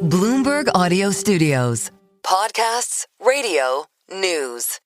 Bloomberg Audio Studios. Podcasts, radio, news.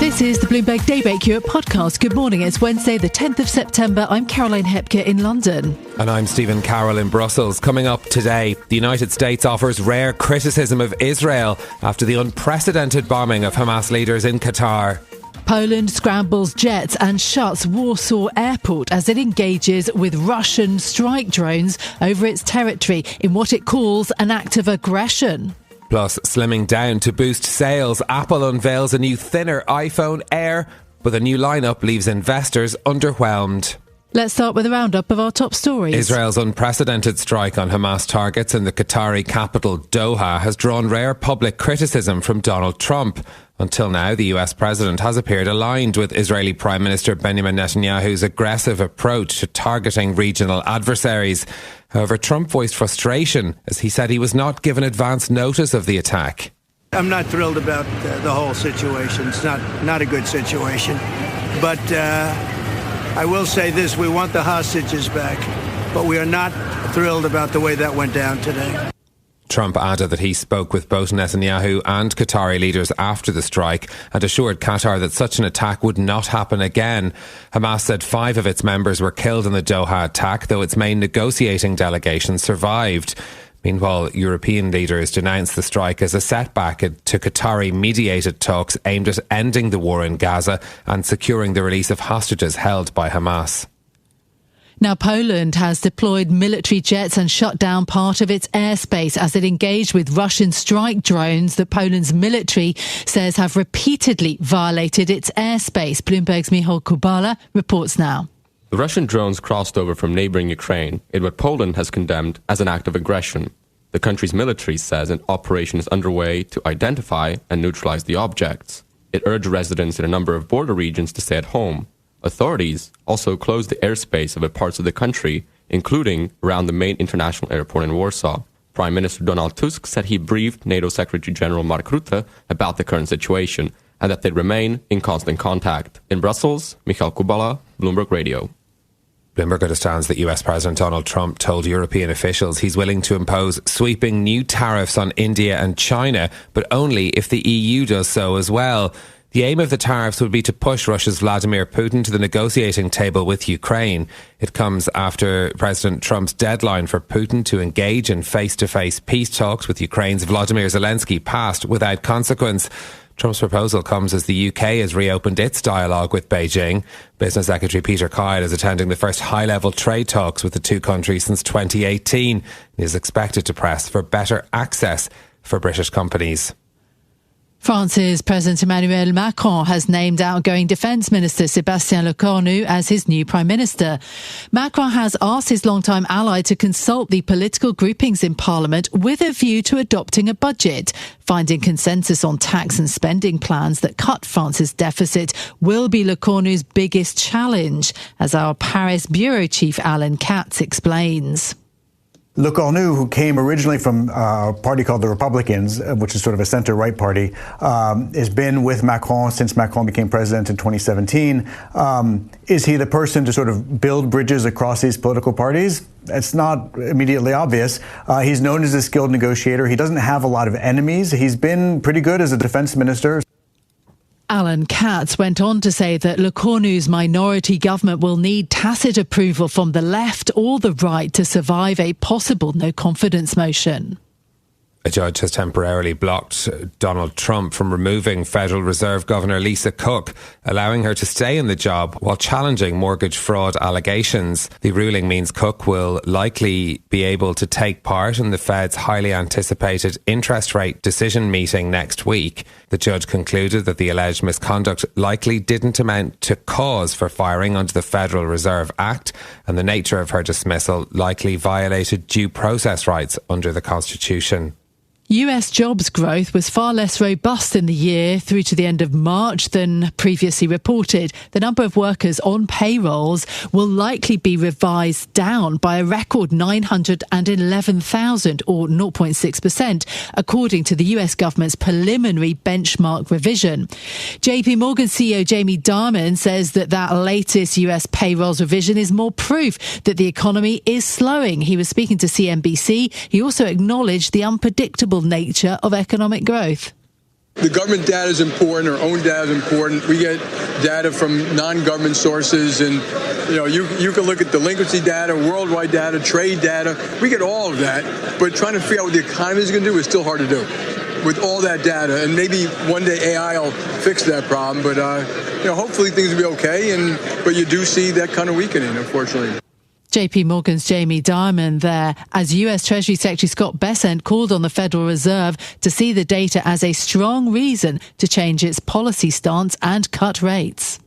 This is the Bloomberg Daybreak Europe podcast. Good morning. It's Wednesday, the 10th of September. I'm Caroline Hepker in London. And I'm Stephen Carroll in Brussels. Coming up today, the United States offers rare criticism of Israel after the unprecedented bombing of Hamas leaders in Qatar. Poland scrambles jets and shuts Warsaw Airport as it engages with Russian strike drones over its territory in what it calls an act of aggression. Plus, slimming down to boost sales, Apple unveils a new thinner iPhone Air, but the new lineup leaves investors underwhelmed. Let's start with a roundup of our top stories. Israel's unprecedented strike on Hamas targets in the Qatari capital Doha has drawn rare public criticism from Donald Trump. Until now, the US president has appeared aligned with Israeli Prime Minister Benjamin Netanyahu's aggressive approach to targeting regional adversaries. However, Trump voiced frustration as he said he was not given advance notice of the attack. I'm not thrilled about the whole situation. It's not a good situation. But I will say this, we want the hostages back, but we are not thrilled about the way that went down today. Trump added that he spoke with both Netanyahu and Qatari leaders after the strike and assured Qatar that such an attack would not happen again. Hamas said 5 of its members were killed in the Doha attack, though its main negotiating delegation survived. Meanwhile, European leaders denounced the strike as a setback to Qatari-mediated talks aimed at ending the war in Gaza and securing the release of hostages held by Hamas. Now, Poland has deployed military jets and shut down part of its airspace as it engaged with Russian strike drones that Poland's military says have repeatedly violated its airspace. Bloomberg's Michal Kubala reports now. The Russian drones crossed over from neighbouring Ukraine in what Poland has condemned as an act of aggression. The country's military says an operation is underway to identify and neutralise the objects. It urged residents in a number of border regions to stay at home. Authorities also closed the airspace of parts of the country, including around the main international airport in Warsaw. Prime Minister Donald Tusk said he briefed NATO Secretary General Mark Rutte about the current situation and that they remain in constant contact. In Brussels, Michal Kubala, Bloomberg Radio. Bloomberg understands that US President Donald Trump told European officials he's willing to impose sweeping new tariffs on India and China, but only if the EU does so as well. The aim of the tariffs would be to push Russia's Vladimir Putin to the negotiating table with Ukraine. It comes after President Trump's deadline for Putin to engage in face-to-face peace talks with Ukraine's Volodymyr Zelensky passed without consequence. Trump's proposal comes as the UK has reopened its dialogue with Beijing. Business Secretary Peter Kyle is attending the first high-level trade talks with the two countries since 2018 and is expected to press for better access for British companies. France's President Emmanuel Macron has named outgoing Defence Minister Sebastien Lecornu as his new Prime Minister. Macron has asked his longtime ally to consult the political groupings in Parliament with a view to adopting a budget. Finding consensus on tax and spending plans that cut France's deficit will be Lecornu's biggest challenge, as our Paris bureau chief Alan Katz explains. Lecornu, who came originally from a party called the Republicans, which is sort of a center-right party, has been with Macron since Macron became president in 2017. Is he the person to sort of build bridges across these political parties? It's not immediately obvious. He's known as a skilled negotiator. He doesn't have a lot of enemies. He's been pretty good as a defense minister. Alan Katz went on to say that Lecornu's minority government will need tacit approval from the left or the right to survive a possible no-confidence motion. A judge has temporarily blocked Donald Trump from removing Federal Reserve Governor Lisa Cook, allowing her to stay in the job while challenging mortgage fraud allegations. The ruling means Cook will likely be able to take part in the Fed's highly anticipated interest rate decision meeting next week. The judge concluded that the alleged misconduct likely didn't amount to cause for firing under the Federal Reserve Act, and the nature of her dismissal likely violated due process rights under the Constitution. US jobs growth was far less robust in the year through to the end of March than previously reported. The number of workers on payrolls will likely be revised down by a record 911,000 or 0.6%, according to the US government's preliminary benchmark revision. JP Morgan CEO Jamie Dimon says that latest US payrolls revision is more proof that the economy is slowing. He was speaking to CNBC. He also acknowledged the unpredictable nature of economic growth. The government data is important, our own data is important. We get data from non-government sources, and you can look at delinquency data, worldwide data, trade data. We get all of that, but trying to figure out what the economy is going to do is still hard to do with all that data. And maybe one day AI will fix that problem, but hopefully things will be okay. But you do see that kind of weakening, unfortunately. JP Morgan's Jamie Dimon there, as US Treasury Secretary Scott Bessent called on the Federal Reserve to see the data as a strong reason to change its policy stance and cut rates.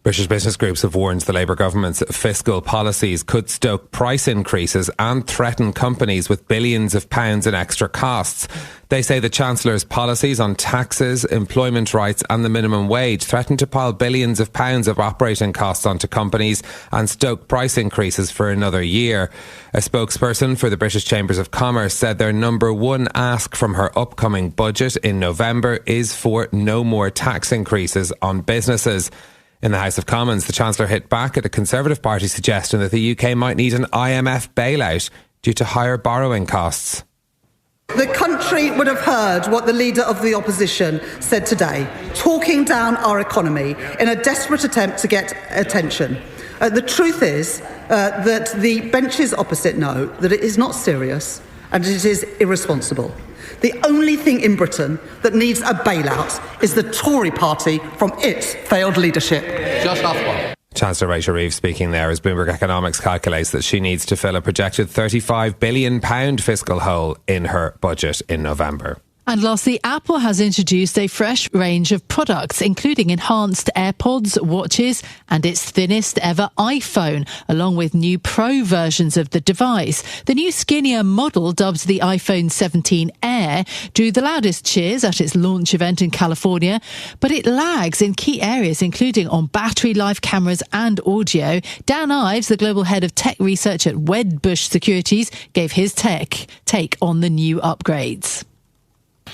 British business groups have warned the Labour government's fiscal policies could stoke price increases and threaten companies with billions of pounds in extra costs. They say the Chancellor's policies on taxes, employment rights and the minimum wage threaten to pile billions of pounds of operating costs onto companies and stoke price increases for another year. A spokesperson for the British Chambers of Commerce said their number one ask from her upcoming budget in November is for no more tax increases on businesses. In the House of Commons, the Chancellor hit back at a Conservative Party suggestion that the UK might need an IMF bailout due to higher borrowing costs. The country would have heard what the Leader of the Opposition said today, talking down our economy in a desperate attempt to get attention. The truth is that the benches opposite know that it is not serious and it is irresponsible. The only thing in Britain that needs a bailout is the Tory party from its failed leadership. Just off one. Chancellor Rachel Reeves speaking there as Bloomberg Economics calculates that she needs to fill a projected £35 billion fiscal hole in her budget in November. And lastly, Apple has introduced a fresh range of products, including enhanced AirPods, watches, and its thinnest ever iPhone, along with new Pro versions of the device. The new skinnier model, dubbed the iPhone 17 Air, drew the loudest cheers at its launch event in California, but it lags in key areas, including on battery life, cameras, and audio. Dan Ives, the global head of tech research at Wedbush Securities, gave his take on the new upgrades.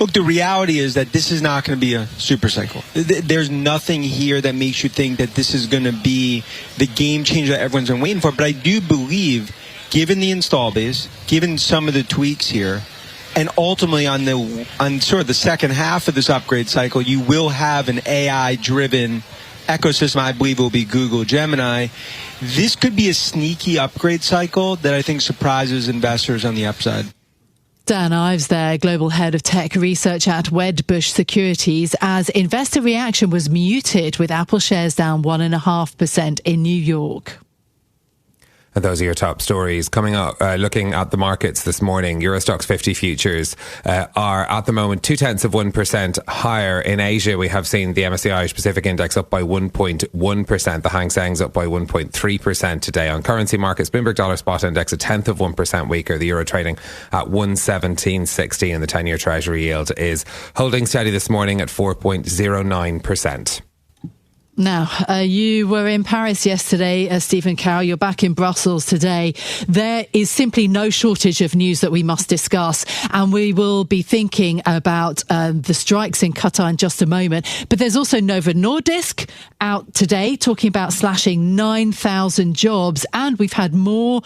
Look, the reality is that this is not going to be a super cycle. There's nothing here that makes you think that this is going to be the game changer that everyone's been waiting for. But I do believe, given the install base, given some of the tweaks here, and ultimately on sort of the second half of this upgrade cycle, you will have an AI-driven ecosystem. I believe it will be Google Gemini. This could be a sneaky upgrade cycle that I think surprises investors on the upside. Dan Ives there, global head of tech research at Wedbush Securities, as investor reaction was muted with Apple shares down 1.5% in New York. And those are your top stories. Coming up, looking at the markets this morning, Eurostoxx 50 futures are at the moment 0.2% higher. In Asia, we have seen the MSCI Irish Pacific Index up by 1.1%. The Hang Seng's up by 1.3% today. On currency markets, Bloomberg Dollar Spot Index 0.1% weaker. The euro trading at 117.60 and the 10-year Treasury yield is holding steady this morning at 4.09%. Now, you were in Paris yesterday, Stephen Carroll. You're back in Brussels today. There is simply no shortage of news that we must discuss, and we will be thinking about the strikes in Qatar in just a moment. But there's also Novo Nordisk out today talking about slashing 9,000 jobs, and we've had more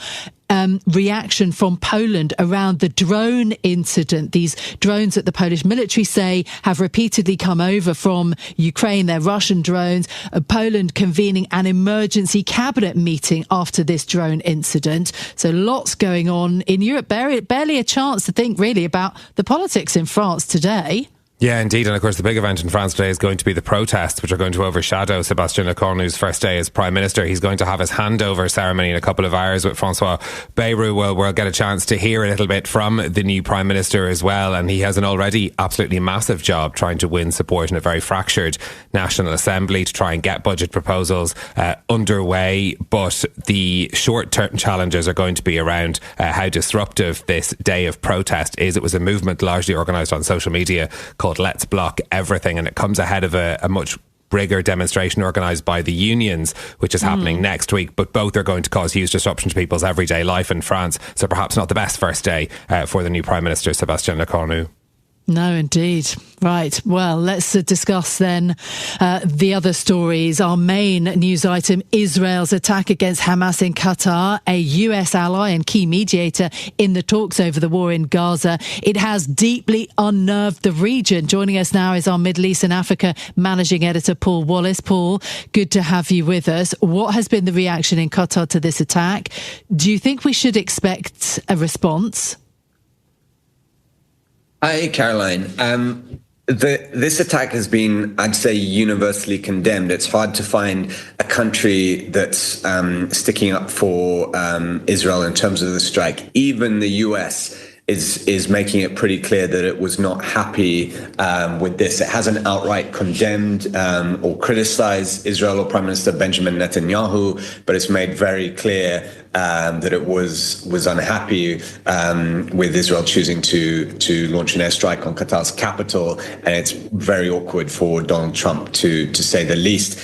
reaction from Poland around the drone incident. These drones that the Polish military say have repeatedly come over from Ukraine. They're Russian drones. Poland convening an emergency cabinet meeting after this drone incident. So lots going on in Europe. Barely a chance to think really about the politics in France today. Yeah, indeed. And of course, the big event in France today is going to be the protests, which are going to overshadow Sebastien Lecornu's first day as Prime Minister. He's going to have his handover ceremony in a couple of hours with François Bayrou. We'll get a chance to hear a little bit from the new Prime Minister as well. And he has an already absolutely massive job trying to win support in a very fractured National Assembly to try and get budget proposals underway. But the short-term challenges are going to be around how disruptive this day of protest is. It was a movement largely organised on social media called Let's Block Everything, and it comes ahead of a much bigger demonstration organised by the unions, which is happening next week. But both are going to cause huge disruption to people's everyday life in France, so perhaps not the best first day for the new Prime Minister, Sebastien Lecornu. No, indeed. Right. Well, let's discuss then the other stories. Our main news item, Israel's attack against Hamas in Qatar, a US ally and key mediator in the talks over the war in Gaza. It has deeply unnerved the region. Joining us now is our Middle East and Africa managing editor, Paul Wallace. Paul, good to have you with us. What has been the reaction in Qatar to this attack? Do you think we should expect a response? Hi, Caroline. This attack has been, I'd say, universally condemned. It's hard to find a country that's sticking up for Israel in terms of the strike. Even the US is making it pretty clear that it was not happy with this. It hasn't outright condemned or criticized Israel or Prime Minister Benjamin Netanyahu, but it's made very clear that it was unhappy with Israel choosing to launch an airstrike on Qatar's capital, and it's very awkward for Donald Trump to say the least.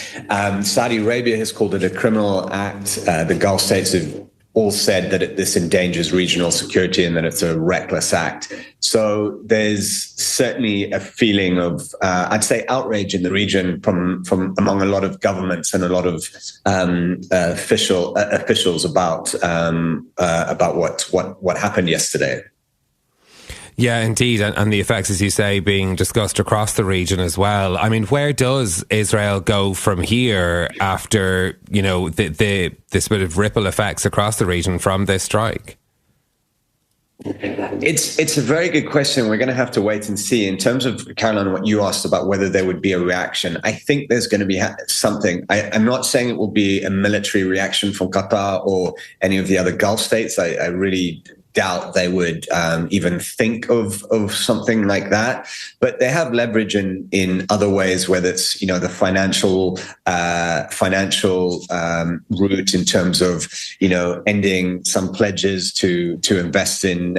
Saudi Arabia has called it a criminal act. The Gulf states have all said that this endangers regional security and that it's a reckless act. So there's certainly a feeling of, I'd say, outrage in the region from among a lot of governments and a lot of officials about what happened yesterday. Yeah, indeed. And the effects, as you say, being discussed across the region as well. I mean, where does Israel go from here after, you know, this bit of ripple effects across the region from this strike? It's a very good question. We're going to have to wait and see. In terms of, Caroline, what you asked about whether there would be a reaction, I think there's going to be something. I'm not saying it will be a military reaction from Qatar or any of the other Gulf states. I really doubt they would even think of something like that, but they have leverage in other ways, whether it's, you know, the financial route in terms of, you know, ending some pledges to invest in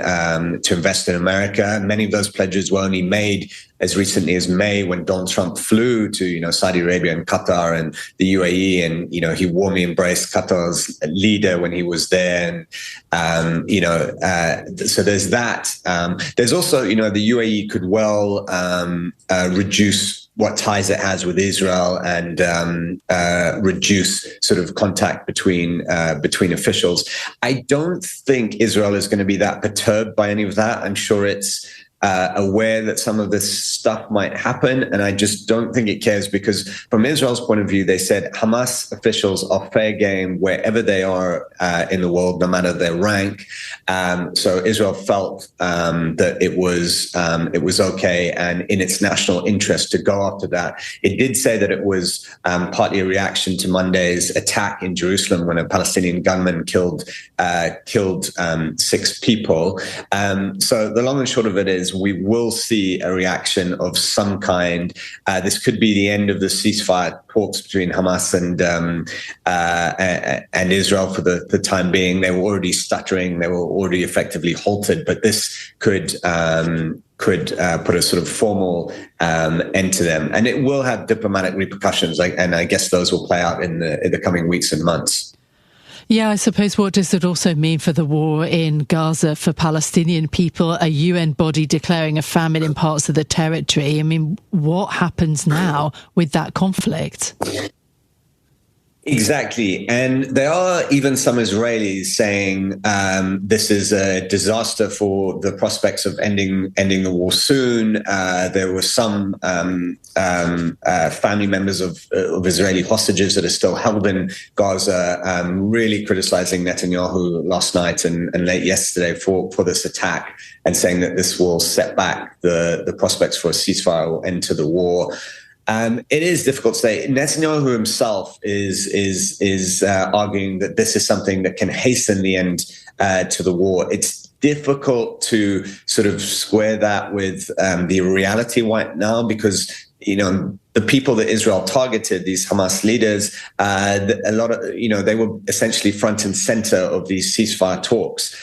America. Many of those pledges were only made as recently as May, when Donald Trump flew to, you know, Saudi Arabia and Qatar and the UAE, and, you know, he warmly embraced Qatar's leader when he was there. And, so there's that. There's also, you know, the UAE could well reduce what ties it has with Israel and reduce sort of contact between officials. I don't think Israel is going to be that perturbed by any of that. I'm sure it's aware that some of this stuff might happen, and I just don't think it cares, because from Israel's point of view, they said Hamas officials are fair game wherever they are in the world, no matter their rank. So Israel felt that it was okay and in its national interest to go after that. It did say that it was partly a reaction to Monday's attack in Jerusalem when a Palestinian gunman killed 6 people. So the long and short of it is, we will see a reaction of some kind. This could be the end of the ceasefire talks between Hamas and Israel for the time being. They were already stuttering. They were already effectively halted. But this could put a sort of formal end to them. And it will have diplomatic repercussions. And I guess those will play out in the coming weeks and months. Yeah, I suppose, what does it also mean for the war in Gaza, for Palestinian people, a UN body declaring a famine in parts of the territory? I mean, what happens now with that conflict? Exactly. And there are even some Israelis saying this is a disaster for the prospects of ending the war soon. There were some family members of Israeli hostages that are still held in Gaza, really criticizing Netanyahu last night and late yesterday for this attack, and saying that this will set back the prospects for a ceasefire or end to the war. It is difficult to say. Netanyahu himself is arguing that this is something that can hasten the end to the war. It's difficult to sort of square that with the reality right now, because the people that Israel targeted, these Hamas leaders, a lot of they were essentially front and center of these ceasefire talks.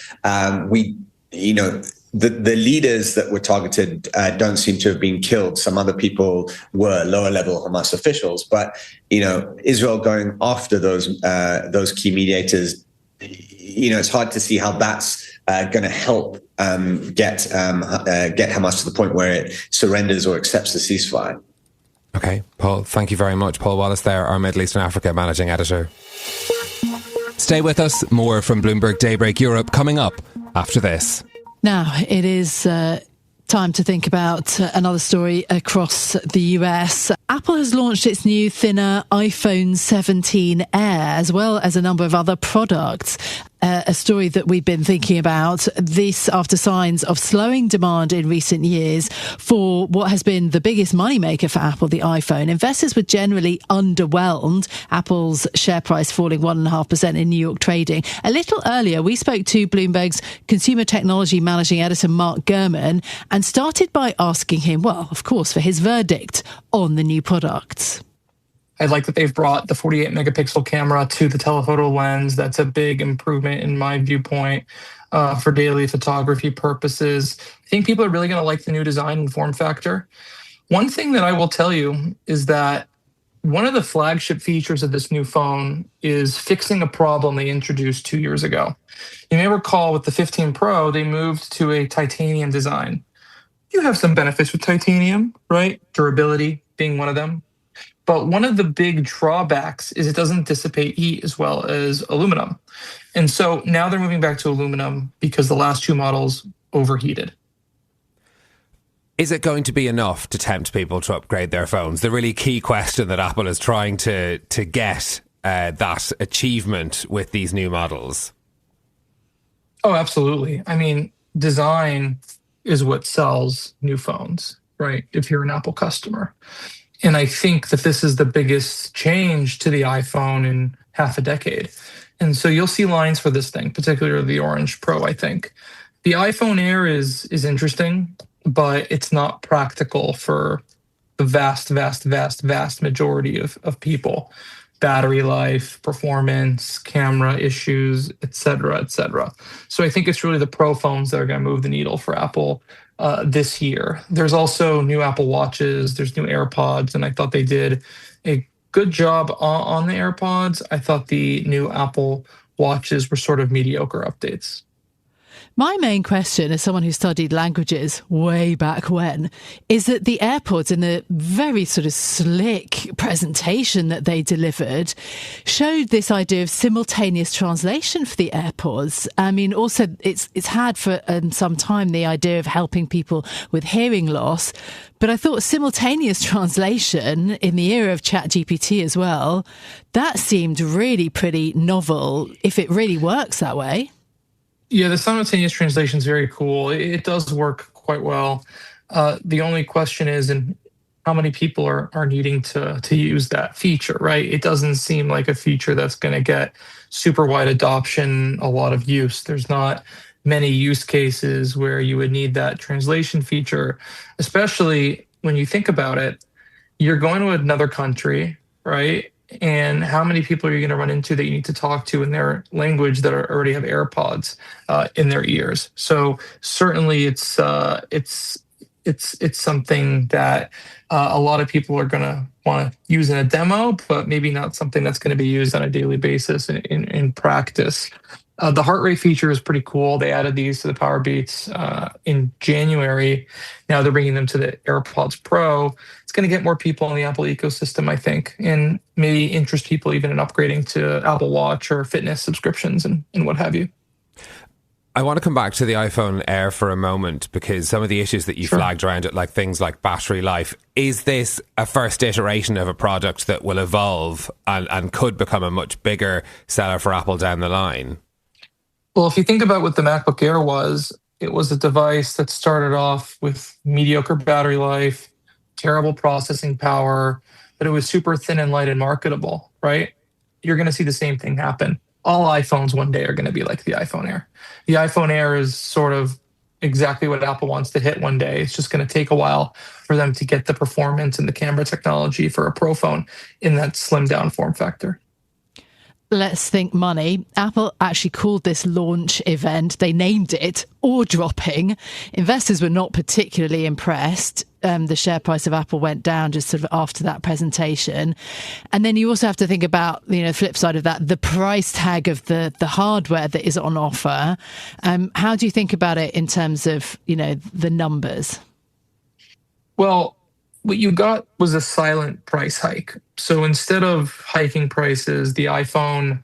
The leaders that were targeted don't seem to have been killed. Some other people were lower level Hamas officials, but Israel going after those key mediators, it's hard to see how that's going to help get Hamas to the point where it surrenders or accepts the ceasefire. Okay, Paul, thank you very much. Paul Wallace there, our Middle East and Africa managing editor. Stay with us. More from Bloomberg Daybreak Europe coming up after this. Now, it is time to think about another story across the US. Apple has launched its new thinner iPhone 17 Air, as well as a number of other products. A story that we've been thinking about, this after signs of slowing demand in recent years for what has been the biggest moneymaker for Apple, the iPhone. Investors were generally underwhelmed, Apple's share price falling 1.5% in New York trading. A little earlier, we spoke to Bloomberg's consumer technology managing editor, Mark Gurman, and started by asking him, well, of course, for his verdict on the new products. I like that they've brought the 48 megapixel camera to the telephoto lens. That's a big improvement in my viewpoint for daily photography purposes. I think people are really going to like the new design and form factor. One thing that I will tell you is that one of the flagship features of this new phone is fixing a problem they introduced 2 years ago. You may recall with the 15 Pro, they moved to a titanium design. You have some benefits with titanium, right? Durability being one of them. But one of the big drawbacks is it doesn't dissipate heat as well as aluminum. And so now they're moving back to aluminum because the last two models overheated. Is it going to be enough to tempt people to upgrade their phones? The really key question that Apple is trying to get that achievement with these new models. Oh, absolutely. I mean, design is what sells new phones, right? If you're an Apple customer. And I think that this is the biggest change to the iPhone in half a decade. And so you'll see lines for this thing, particularly the Orange Pro, I think. The iPhone Air is interesting, but it's not practical for the vast majority of people. Battery life, performance, camera issues, et cetera, et cetera. So I think it's really the Pro phones that are going to move the needle for Apple this year. There's also new Apple Watches, there's new AirPods, and I thought they did a good job on the AirPods. I thought the new Apple Watches were sort of mediocre updates. My main question, as someone who studied languages way back when, is that the AirPods, in the very sort of slick presentation that they delivered, showed this idea of simultaneous translation for the AirPods. I mean, also, it's had for some time the idea of helping people with hearing loss. But I thought simultaneous translation in the era of ChatGPT as well, that seemed really pretty novel, if it really works that way. Yeah, the simultaneous translation is very cool. It does work quite well. The only question is, and how many people are needing to use that feature, right? It doesn't seem like a feature that's going to get super wide adoption, a lot of use. There's not many use cases where you would need that translation feature, especially when you think about it. You're going to another country, right? And how many people are you going to run into that you need to talk to in their language that already have AirPods in their ears? So certainly it's something that a lot of people are going to want to use in a demo, but maybe not something that's going to be used on a daily basis in practice. The heart rate feature is pretty cool. They added these to the Power Beats in January. Now they're bringing them to the AirPods Pro. It's going to get more people in the Apple ecosystem, I think, and maybe interest people even in upgrading to Apple Watch or fitness subscriptions and what have you. I want to come back to the iPhone Air for a moment, because some of the issues that you flagged around it, like things like battery life, is this a first iteration of a product that will evolve and could become a much bigger seller for Apple down the line? Well, if you think about what the MacBook Air was, it was a device that started off with mediocre battery life, terrible processing power, but it was super thin and light and marketable, right? You're going to see the same thing happen. All iPhones one day are going to be like the iPhone Air. The iPhone Air is sort of exactly what Apple wants to hit one day. It's just going to take a while for them to get the performance and the camera technology for a Pro phone in that slimmed down form factor. Let's think money. Apple actually called this launch event, they named it ore-dropping. Investors were not particularly impressed. The share price of Apple went down just sort of after that presentation. And then you also have to think about, the flip side of that, the price tag of the hardware that is on offer. How do you think about it in terms of, the numbers? Well, what you got was a silent price hike. So instead of hiking prices, the iPhone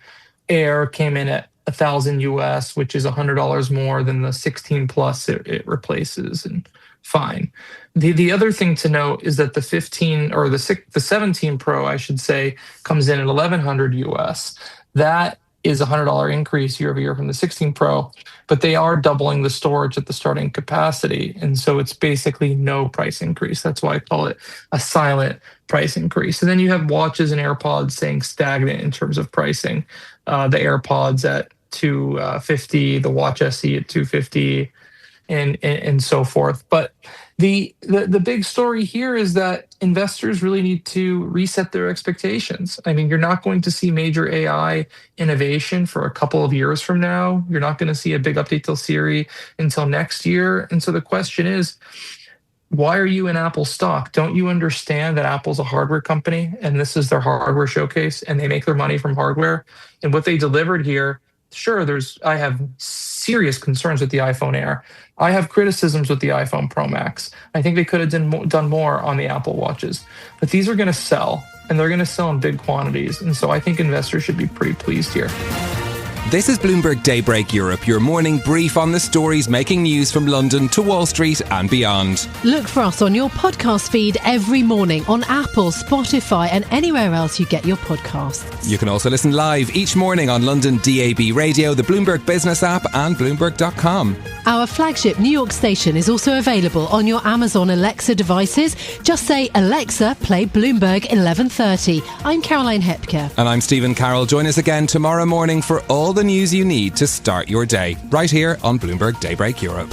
Air came in at $1,000 US, which is $100 more than the 16 Plus it replaces, and fine. The other thing to note is that the 15 or the 17 Pro, I should say, comes in at $1,100 US. That is a $100 increase year over year from the 16 Pro, but they are doubling the storage at the starting capacity. And so it's basically no price increase. That's why I call it a silent price increase. And then you have watches and AirPods staying stagnant in terms of pricing. The AirPods at $250, the Watch SE at $250, and so forth. But the big story here is that investors really need to reset their expectations. I mean, you're not going to see major AI innovation for a couple of years from now. You're not going to see a big update to Siri until next year. And so the question is, why are you in Apple stock? Don't you understand that Apple's a hardware company and this is their hardware showcase and they make their money from hardware? And what they delivered here, sure, I have serious concerns with the iPhone Air. I have criticisms with the iPhone Pro Max. I think they could have done more on the Apple Watches. But these are going to sell, and they're going to sell in big quantities. And so I think investors should be pretty pleased here. This is Bloomberg Daybreak Europe, your morning brief on the stories making news from London to Wall Street and beyond. Look for us on your podcast feed every morning on Apple, Spotify and anywhere else you get your podcasts. You can also listen live each morning on London DAB Radio, the Bloomberg Business app and Bloomberg.com. Our flagship New York station is also available on your Amazon Alexa devices. Just say, Alexa, play Bloomberg 1130. I'm Caroline Hepker. And I'm Stephen Carroll. Join us again tomorrow morning for all the news you need to start your day, right here on Bloomberg Daybreak Europe.